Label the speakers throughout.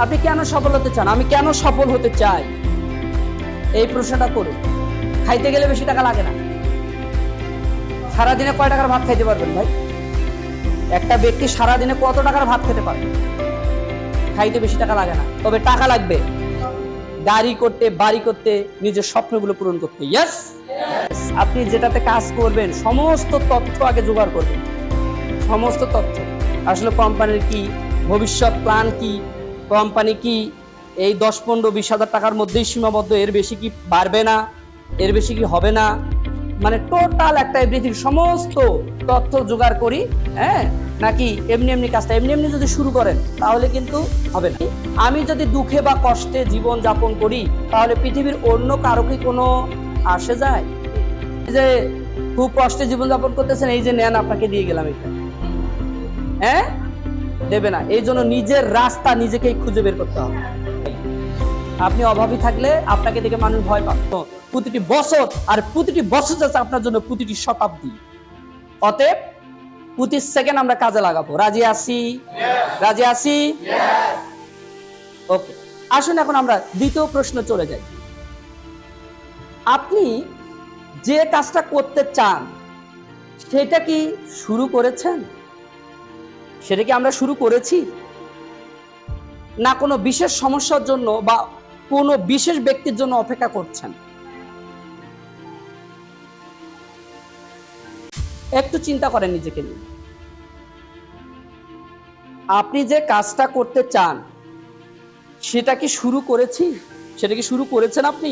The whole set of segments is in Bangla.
Speaker 1: আপনি কেন সফল হতে চান? আমি কেন সফল হতে চাই, এই প্রশ্নটা করুন। খাইতে গেলে বেশি টাকা লাগে না। সারাদিনে কয় টাকার ভাত খাইতে পারবেন ভাই? একটা ব্যক্তি সারাদিনে কত টাকার ভাত খেতে পারবে? খাইতে বেশি টাকা লাগে না, তবে টাকা লাগবে গাড়ি করতে, বাড়ি করতে, নিজের স্বপ্নগুলো পূরণ করতে। ইয়েস, আপনি যেটাতে কাজ করবেন সমস্ত তথ্য আগে জোগাড় করবেন। সমস্ত তথ্য, আসলে কোম্পানির কি ভবিষ্যৎ প্ল্যান, কি কোম্পানি কি এই 10-15-20 হাজার টাকার মধ্যেই সীমাবদ্ধ, এর বেশি কি বাড়বে না, এর বেশি কি হবে না, মানে টোটাল একটা এভরিথিং সমস্ত তথ্য জোগাড় করি। হ্যাঁ, নাকি এমনি এমনি কাজটা এমনি এমনি যদি শুরু করেন তাহলে কিন্তু হবে না। আমি যদি দুঃখে বা কষ্টে জীবন যাপন করি তাহলে পৃথিবীর অন্য কারো কি কোনো আসে যায়? যে খুব কষ্টে জীবন যাপন করতেছেন, এই যে নেন আপনাকে দিয়ে গেলাম, এটা হ্যাঁ দেবে না। এই জন্য নিজের রাস্তা নিজেকেই খুঁজে বের করতে হবে। আপনি অভাবী থাকলে আপনাকে দেখে মানুষ ভয় পাবে। প্রতিটি বছর, আর প্রতিটি বছর যাচ্ছে আপনার জন্য প্রতিটি শতাব্দী। অতএব প্রতি সেকেন্ড আমরা কাজে লাগাবো। রাজি আছি? রাজি আছি? ওকে, আসুন এখন আমরা দ্বিতীয় প্রশ্ন চলে যাই। আপনি যে কাজটা করতে চান সেটা কি শুরু করেছেন? সেটা কি আমরা শুরু করেছি, না কোনো বিশেষ সমস্যার জন্য বা কোনো বিশেষ ব্যক্তির জন্য অপেক্ষা করছেন? একটু চিন্তা করেন নিজেকে নিয়ে। আপনি যে কাজটা করতে চান সেটা কি শুরু করেছি, সেটা কি শুরু করেছেন আপনি,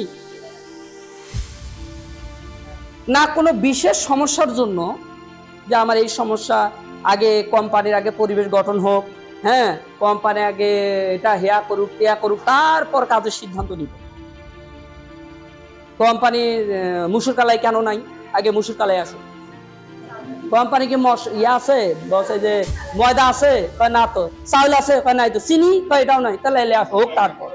Speaker 1: না কোনো বিশেষ সমস্যার জন্য, যে আমার এই সমস্যা, আগে কোম্পানির আগে পরিবেশ গঠন হোক, হ্যাঁ কোম্পানি আগে এটা হেয়া করুক টেয়া করুক, তারপর কাজের সিদ্ধান্ত নিব। কোম্পানির মুসুর কালাই কেন নাই, আগে মুসুর কালাই আসুক। কোম্পানি কি আছে, বসে যে ময়দা আছে, কয় না তো। চাউল আছে, কয় নাই তো। চিনি, কয় এটাও নাই। তাহলে এলে হোক তারপর।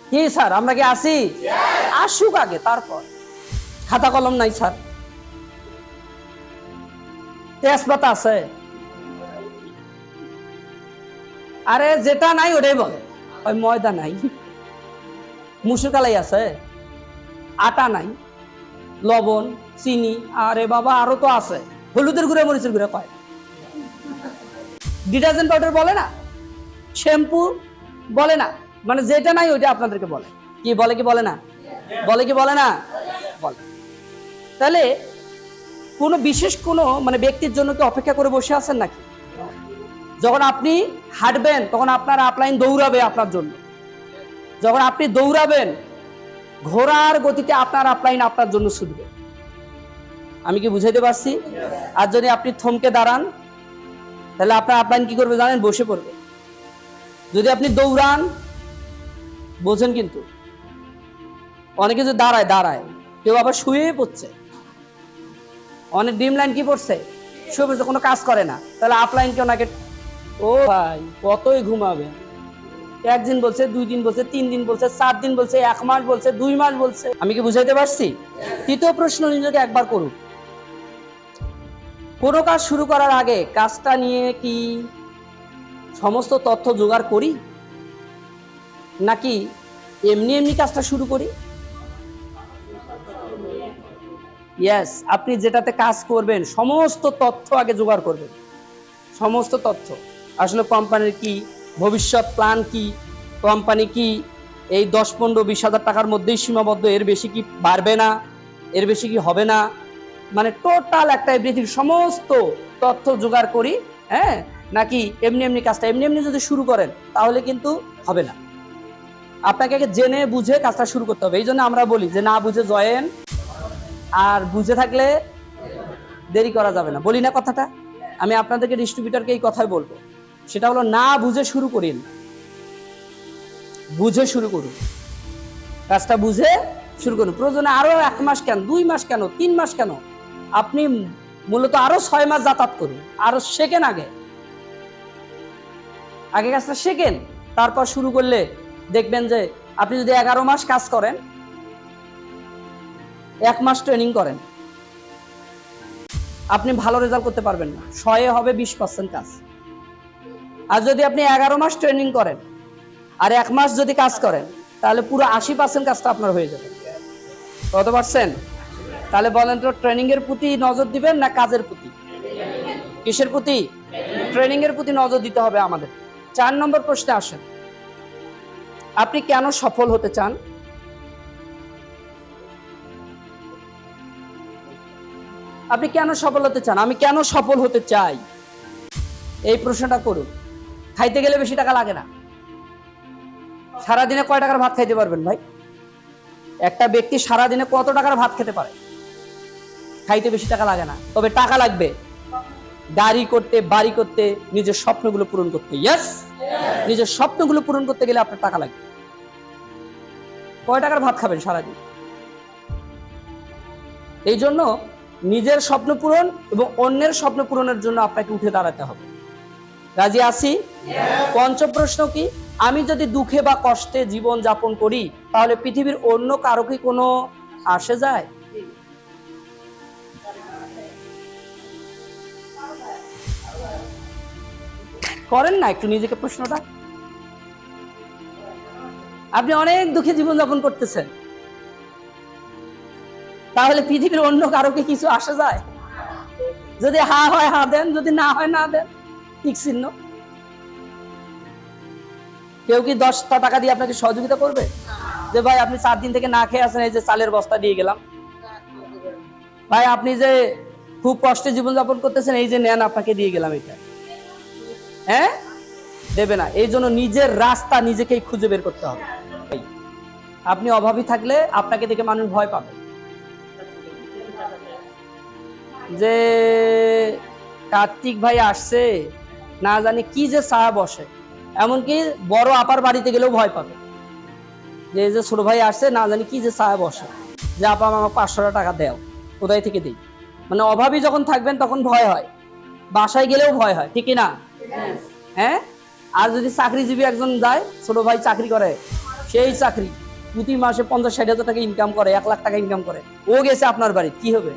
Speaker 1: কি স্যার আমরা কি আসি? আসুক আগে, তারপর। খাতা কলম নাই স্যার, তেজপাতা আছে, আরে যেটা নাই ওটাই বলে। ওই ময়দা নাই, মুসুর কালাই আছে, আটা নাই, লবণ, চিনি, আরে বাবা আরো তো আছে, হলুদের গুঁড়া, মরিচের গুঁড়া কয়। ডিটারজেন্ট পাউডার বলে না, শ্যাম্পু বলে না, মানে যেটা নাই ওইটা আপনাদেরকে বলে। কি বলে কি বলে না? বলে কি বলে না? বলে। তাহলে কোনো বিশেষ কোনো মানে ব্যক্তির জন্য কি অপেক্ষা করে বসে আছেন নাকি? যখন আপনি হাঁটবেন তখন আপনার আপলাইন দৌড়াবে আপনার জন্য। যখন আপনি দৌড়াবেন ঘোড়ার গতিতে আপনার আপলাইন আপনার জন্য ছুটবে। আমি কি বুঝাইতে পারছি? আর যদি আপনি থমকে দাঁড়ান তাহলে আপনার আপলাইন কি করবে জানেন? বসে পড়বে। যদি আপনি দৌড়ান, বোঝেন কিন্তু অনেকে যে দাঁড়ায়, কেউ আবার শুয়ে পড়ছে, অনেক ডিম লাইন কি পড়ছে, শুয়ে পড়ছে, কোনো কাজ করে না। তাহলে আপলাইন কেউ নাকি, ও ভাই কতই ঘুমাবে? একদিন বলছে, 2 দিন বলছে, 3 দিন বলছে, 4 দিন বলছে, 1 মাস বলছে, 2 মাস বলছে। আমি কি বুঝাইতে পারছি? তৃতীয় প্রশ্ন নিজেকে একবার করুন। কোনো কাজ শুরু করার আগে কাজটা নিয়ে কি সমস্ত তথ্য জোগাড় করি, নাকি এমনি এমনি কাজটা শুরু করি? ইয়েস, আপনি যেটাতে কাজ করবেন সমস্ত তথ্য আগে জোগাড় করবেন। সমস্ত তথ্য, আসলে কোম্পানির কি ভবিষ্যৎ প্ল্যান, কি কোম্পানি কি এই 10-15-20 হাজার টাকার মধ্যেই সীমাবদ্ধ, এর বেশি কি বাড়বে না, এর বেশি কি হবে না, মানে টোটাল একটা এভরিথিং সমস্ত তথ্য জোগাড় করি। হ্যাঁ, নাকি এমনি এমনি কাজটা এমনি এমনি যদি শুরু করেন তাহলে কিন্তু হবে না। আপনাকে আগে জেনে বুঝে কাজটা শুরু করতে হবে। এই জন্য আমরা বলি যে না বুঝে জয়েন, আর বুঝে থাকলে দেরি করা যাবে না। বলি না কথাটা? আমি আপনাদেরকে ডিস্ট্রিবিউটরকে এই কথাই বলবো, সেটা হলো না বুঝে শুরু করিন, বুঝে শুরু করুন। কাজটা বুঝে শুরু করুন। প্রয়োজনে আরো 1 মাস কেন, 2 মাস কেন, 3 মাস কেন, আপনি মূলত আরো 6 মাস যাতায়াত করুন, আরো শেখেন। আগে কাজটা শেখেন, তারপর শুরু করলে দেখবেন যে আপনি যদি 11 মাস কাজ করেন, 1 মাস ট্রেনিং করেন, আপনি ভালো রেজাল্ট করতে পারবেন না। 100 হবে 20% কাজ, আর যদি আপনি 11 মাস ট্রেনিং করেন আর 1 মাস যদি কাজ করেন, তাহলে পুরো 80% কাজটা আপনার হয়ে যাবে। কত পারছেন? তাহলে বলেন তো, ট্রেনিং এর প্রতি নজর দিবেন না কাজের প্রতি? কিসের প্রতি? ট্রেনিং এর প্রতি নজর দিতে হবে আমাদের। 4 নম্বর প্রশ্নে আসেন, আপনি কেন সফল হতে চান? আপনি কেন সফল হতে চান? আমি কেন সফল হতে চাই, এই প্রশ্নটা করুন। খাইতে গেলে বেশি টাকা লাগে না। সারাদিনে কয় টাকার ভাত খাইতে পারবেন ভাই? একটা ব্যক্তি সারাদিনে কত টাকার ভাত খেতে পারে? খাইতে বেশি টাকা লাগে না, তবে টাকা লাগবে গাড়ি করতে, বাড়ি করতে, নিজের স্বপ্নগুলো পূরণ করতে। ইয়েস, নিজের স্বপ্নগুলো পূরণ করতে গেলে আপনার টাকা লাগবে। কয় টাকার ভাত খাবেন সারাদিন? এই জন্য নিজের স্বপ্ন পূরণ এবং অন্যের স্বপ্ন পূরণের জন্য আপনাকে উঠে দাঁড়াতে হবে। রাজি আছি? পঞ্চম প্রশ্ন কি, আমি যদি দুঃখে বা কষ্টে জীবন যাপন করি, তাহলে পৃথিবীর অন্য কারো কি কোনো আসে যায়? করেন না একটু নিজেকে প্রশ্নটা? আপনি অনেক দুঃখে জীবন যাপন করতেছেন, তাহলে পৃথিবীর অন্য কারো কি কিছু আসে যায়? যদি হা হয় হা দেন, যদি না হয় না দেন, ঠিক চিহ্ন। কেউ কি 10 টাকা দিয়ে আপনাকে সহযোগিতা করবে যে ভাই আপনি 4 দিন থেকে না খেয়ে আছেন, এই যে চালের বস্তা দিয়ে গেলাম, ভাই আপনি যে খুব কষ্টে জীবনযাপন করতেছেন, এই যে নেন আপনাকে দিয়ে গেলাম, এটা হ্যাঁ দেবে না। এই জন্য নিজের রাস্তা নিজেকেই খুঁজে বের করতে হবে। আপনি অভাবী থাকলে আপনাকে দেখে মানুষ ভয় পাবে, যে কার্তিক ভাই আসছে, না জানি কি যে চা বসে, এমনকি বড় আপার বাড়িতে গেলেও ভয় পাবে যে যে ছোট ভাই আসছে, না জানি কি যে চা বসে, যে আপা আমাকে 500 টাকা দেও, কোথায় থেকে দিই। মানে অভাবী যখন থাকবেন তখন ভয় হয়, বাসায় গেলেও ভয় হয়, ঠিক না? হ্যাঁ। আর যদি চাকরিজীবী একজন যায়, ছোট ভাই চাকরি করে, সেই চাকরি প্রতি মাসে 50-60 হাজার টাকা ইনকাম করে, 1 লাখ টাকা ইনকাম করে, ও গেছে আপনার বাড়ি, কি হবে?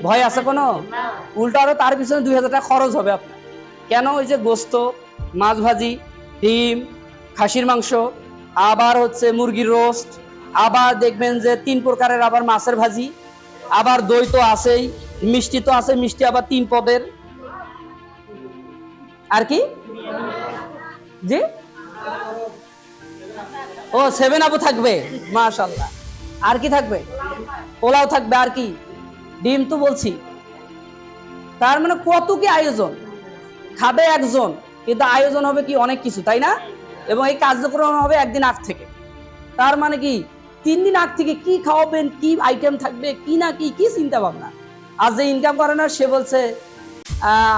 Speaker 1: ভয় আছে কোনো? উল্টো আরো তার পিছনে 2000 টাকা খরচ হবে আপনার। কেন? ওই যে গোস্ত, মাছ ভাজি, ডিম, খাসির মাংস, আবার হচ্ছে মুরগির রোস্ট, আবার দেখবেন যে 3 প্রকারের আবার মাছের ভাজি, আবার দই তো আছেই, মিষ্টি তো আছে, মিষ্টি আবার 3 পদের। আর কি জি? ও 7 আপও থাকবে, মাশাআল্লাহ। আর কি থাকবে? পোলাও থাকবে। আর কি? ডিম তো বলছি। তার মানে কত কি আয়োজন। খাবে একজন, কিন্তু আয়োজন হবে কি অনেক কিছু, তাই না? এবং এই কার্যক্রম হবে একদিন আগ থেকে। তার মানে কি 3 দিন আগ থেকে কি খাওয়াবেন, কি আইটেম থাকবে, কি না কি কি চিন্তা ভাবনা। আর যে ইনকাম করে না সে বলছে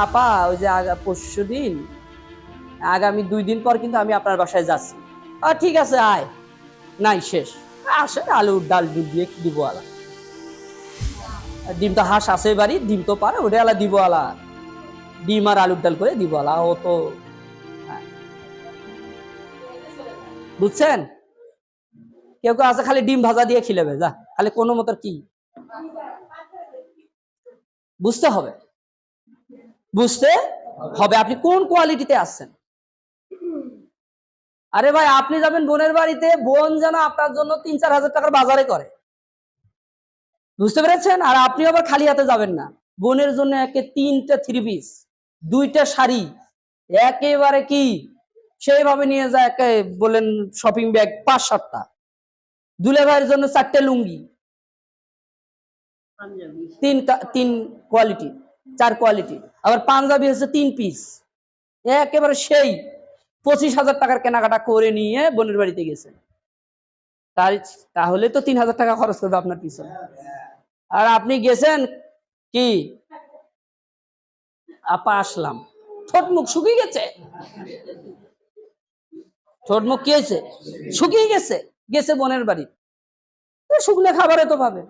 Speaker 1: আপা ওই যে পরশু দিন, আগামী 2 দিন পর কিন্তু আমি আপনার বাসায় যাচ্ছি। ঠিক আছে আয়, নাই শেষ। আসে আলু ডাল দুধ দিয়ে দিব আলা, ডিম তো হাঁস আছে বাড়ি, ডিম তো পারে, ওটা আলা দিব আলা, ডিম আর আলুর ডাল করে দিব আলা। ও তো বুঝছেন? কেউ কেউ আছে খালি ডিম ভাজা দিয়ে খিলেবে, যা খালি কোনো মতো কি বুঝতে হবে, বুঝতে হবে আপনি কোন কোয়ালিটিতে আসছেন। আরে ভাই আপনি যাবেন বোনের বাড়িতে, বোন যেন আপনার জন্য 3-4 হাজার টাকার বাজারে করে, বুঝতে পেরেছেন? আর আপনি আবার খালি হাতে যাবেন না, বোনের জন্য একে 3টা 3 পিস, 2টা শাড়ি, একেবারে কি সেইভাবে নিয়ে যায়, একে বলেন শপিং ব্যাগ 5-7টা, দুলে ভাইয়ের জন্য 4টে লুঙ্গি, 3 কোয়ালিটি, 4 কোয়ালিটি, আবার পাঞ্জাবি হচ্ছে 3 পিস, একেবারে সেই 25,000 টাকার কেনাকাটা করে নিয়ে বোনের বাড়িতে গেছে। তাহলে তো 3,000 টাকা খরচ করবে আপনার পিছনে। আর আপনি গেছেন কি আপা আসলাম, ঠোঁট মুখ শুকিয়ে গেছে, ঠোঁট মুখ কি হয়েছে? শুকিয়ে গেছে, গেছে বোনের বাড়ি, শুকনো খাবারে তো পাবে।